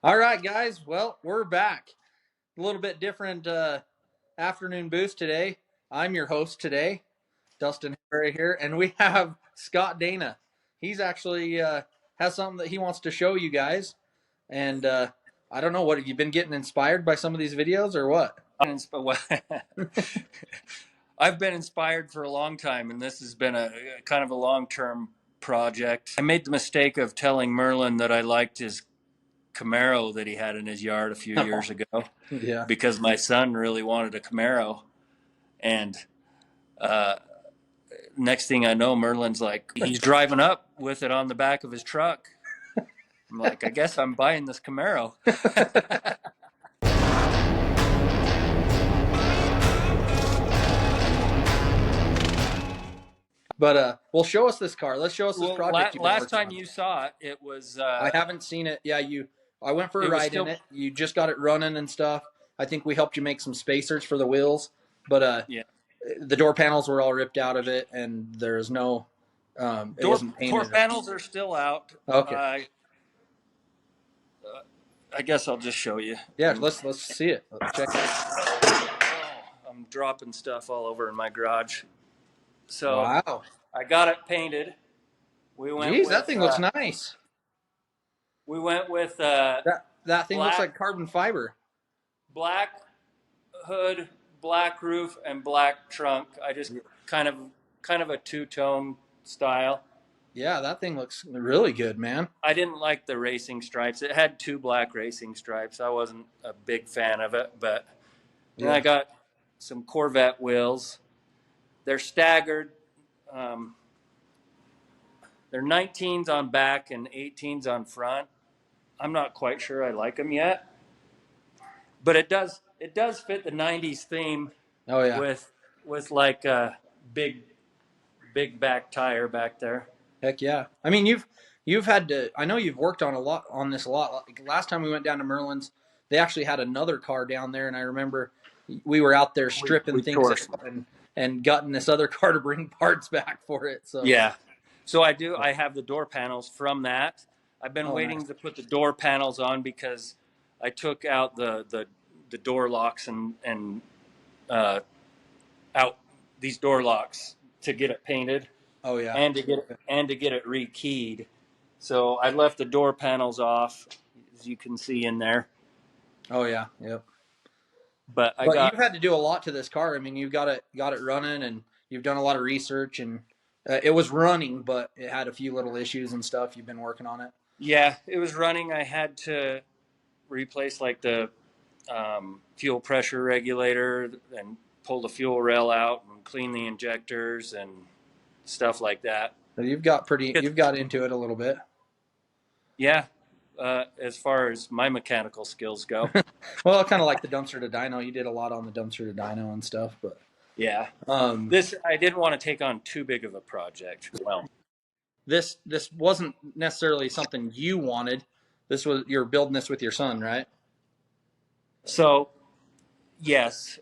All right, guys. Well, we're back. A little bit different afternoon boost today. I'm your host today, Dustin Harry here, and we have Scott Dana. He's actually has something that he wants to show you guys, and I don't know what have you been getting inspired by some of these videos or what? I've been inspired for a long time, and this has been a kind of a long-term project. I made the mistake of telling Merlin that I liked his Camaro that he had in his yard a few years ago Yeah. because my son really wanted a Camaro. And uh, next thing I know, Merlin's like, he's driving up with it on the back of his truck. I'm like, I guess I'm buying this Camaro. But well, show us this car. Let's show us this Well, project you've been last working time on. you saw it, it was I haven't seen it. Yeah, I went for a it was ride in still it. You just got it running and stuff. I think we helped you make some spacers for the wheels, but yeah. the door panels were all ripped out of it, and there's no, it wasn't Door painted. panels are still out. Okay, I guess I'll just show you. yeah, let's see it. Let's check it. I'm dropping stuff all over in my garage. So Wow, I got it painted. We went geez, that with thing looks nice. we went with That thing looks black like carbon fiber. black hood, black roof, and black trunk. I just kind of a two-tone style. Yeah, that thing looks really good, man. I didn't like the racing stripes. It had two black racing stripes. I wasn't a big fan of it, but then I Yeah, got some Corvette wheels. They're staggered. Um, they're 19s on back and 18s on front. I'm not quite sure I like them yet, but it does fit the 90s theme oh yeah, with like a big back tire back there. heck yeah. I mean, you've had to. I know you've worked on a lot on this a lot. Like, last time we went down to Merlin's, they actually had another car down there, and I remember we were out there stripping We things tore out some. and gutting this other car to bring parts back for it. So, Yeah. So I have the door panels from that. I've been oh nice. waiting to put the door panels on because I took out the door locks and uh, out these door locks to get it painted Oh yeah. and to get it rekeyed. So I left the door panels off, as you can see in there. Oh yeah. Yep. But I But got you've had to do a lot to this car. I mean, you've got it running, and you've done a lot of research, and it was running, but it had a few little issues and stuff. You've been working on it. yeah, it was running. I had to replace like the fuel pressure regulator and pull the fuel rail out and clean the injectors and stuff like that. So you've got into it a little bit. Yeah, as far as my mechanical skills go. Well, kind of like the dumpster to dyno. You did a lot on the dumpster to dyno and stuff, but Yeah, um, this I didn't want to take on too big of a project. Well, this wasn't necessarily something you wanted. This was you're building this with your son, right? so yes,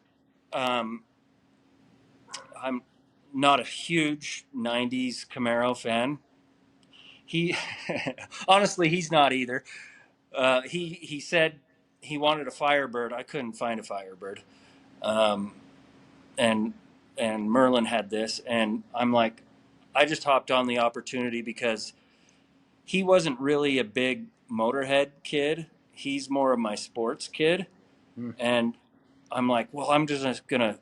um, I'm not a huge '90s Camaro fan. He honestly, he's not either. He said he wanted a Firebird. I couldn't find a Firebird, um, and and Merlin had this, and I'm like, I just hopped on the opportunity because he wasn't really a big Motorhead kid. He's more of my sports kid, Mm. and I'm like, well, I'm just gonna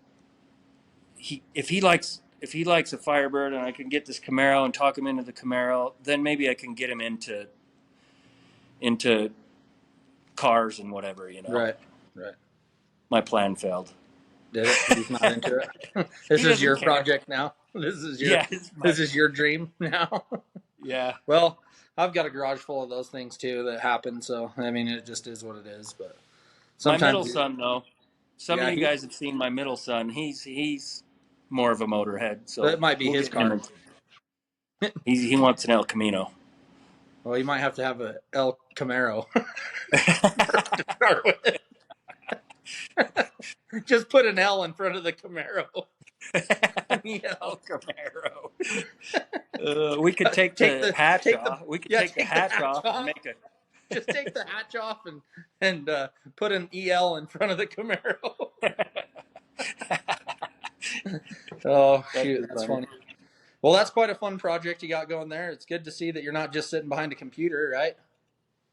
if he likes a Firebird and I can get this Camaro and talk him into the Camaro, then maybe I can get him into cars and whatever. Right, right. My plan failed. Did it? He's not into it. This He is doesn't your care. project now. This is your Yeah, this is your dream now. yeah. Well, I've got a garage full of those things too that happen. So I mean, it just is what it is. But My middle sometimes, son, though, some of yeah, you guys have seen my middle son. He's more of a motorhead, so it might be we'll his get him. car. He wants an El Camino. Well, you might have to have a El Camaro. Just put an L in front of the Camaro. El Camaro. We could take the hatch off. We could take the hatch off and Just take the hatch off and put an EL in front of the Camaro. Oh That'd shoot, be that's funny. funny. Well, that's quite a fun project you got going there. It's good to see that you're not just sitting behind a computer, right?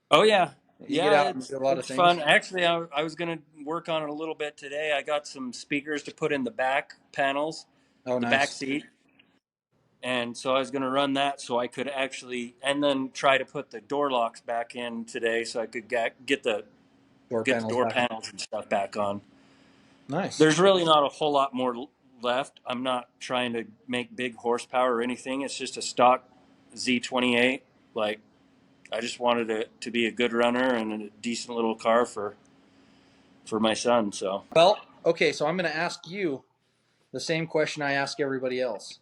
Oh yeah, You get out and it's do a lot of fun. things. Actually, I was gonna work on it a little bit today. I got some speakers to put in the back panels, Oh, the back nice. seat, and so I was gonna run that so I could actually, and then try to put the door locks back in today so I could Door get the panels door back on. panels and stuff back on. Nice. There's really not a whole lot more left. I'm not trying to make big horsepower or anything. It's just a stock Z28. Like, I just wanted it to be a good runner and a decent little car for my son. So Well, okay, so I'm going to ask you the same question I ask everybody else.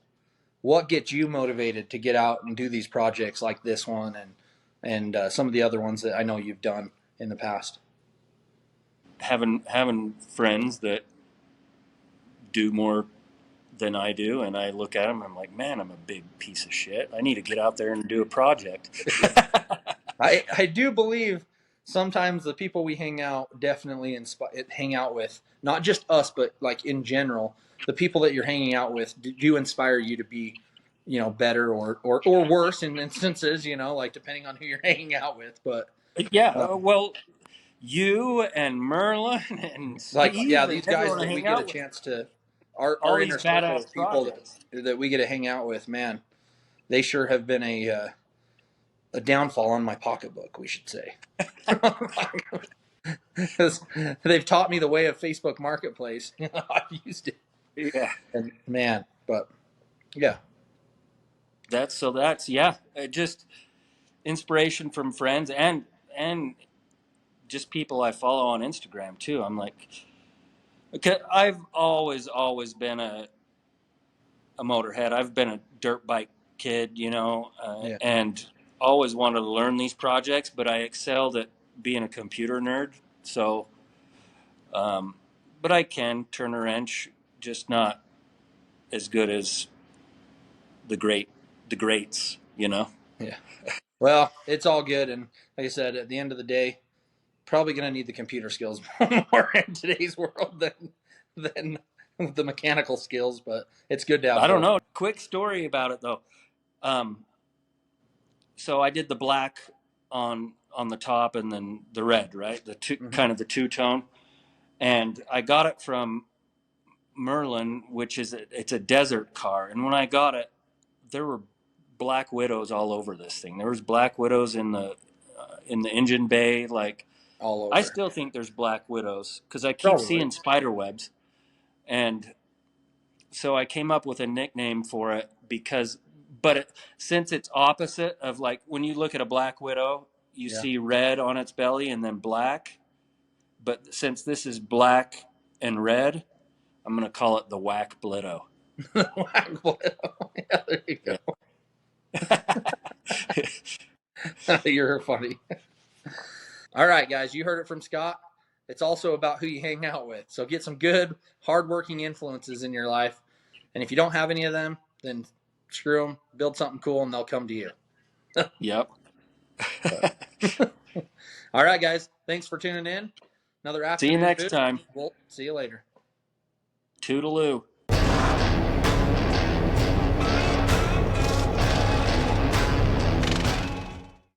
What gets you motivated to get out and do these projects like this one and some of the other ones that I know you've done in the past? having friends that do more than I do, and I look at them, I'm like, man, I'm a big piece of shit. I need to get out there and do a project. I do believe sometimes the people we definitely hang out with, not just us, but like in general, the people that you're hanging out with do inspire you to be, better or worse in instances, like depending on who you're hanging out with. But Yeah, uh, well, you and Merlin and like, yeah, Steve and these guys everyone I that we hang get a out with, chance to our all these inner circle badass of people projects. that we get to hang out with, man, they sure have been a downfall on my pocketbook, we should say. Because they've taught me the way of Facebook Marketplace. I've used it, Yeah, and man, but yeah, that's yeah, just inspiration from friends and just people I follow on Instagram too. I'm like, okay, I've always been a motorhead. I've been a dirt bike kid, yeah, and always wanted to learn these projects, but I excelled at being a computer nerd. So, um, but I can turn a wrench, just not as good as the greats. yeah. Well, it's all good, and like I said, at the end of the day, probably going to need the computer skills more in today's world than the mechanical skills. But it's good to have I don't both. know. Quick story about it though. Um, so I did the black on the top and then the red, right? Mm-hmm. Kind of the two tone, and I got it from Merlin, which it's a desert car. And when I got it, there were black widows all over this thing. There was black widows in the engine bay. Like, All I over, still think there's black widows because I keep probably. seeing spider webs. And so I came up with a nickname for it since it's opposite of, like, when you look at a black widow, you Yeah. see red on its belly and then black. But since this is black and red, I'm going to call it the Whack Blitto. Yeah, there you Yeah. go. You're funny. All right, guys, you heard it from Scott. It's also about who you hang out with. So get some good, hardworking influences in your life. And if you don't have any of them, then screw them. Build something cool, and they'll come to you. Yep. But, all right, guys, thanks for tuning in. Another See you afternoon next boost. time. We'll see you later. Toodaloo.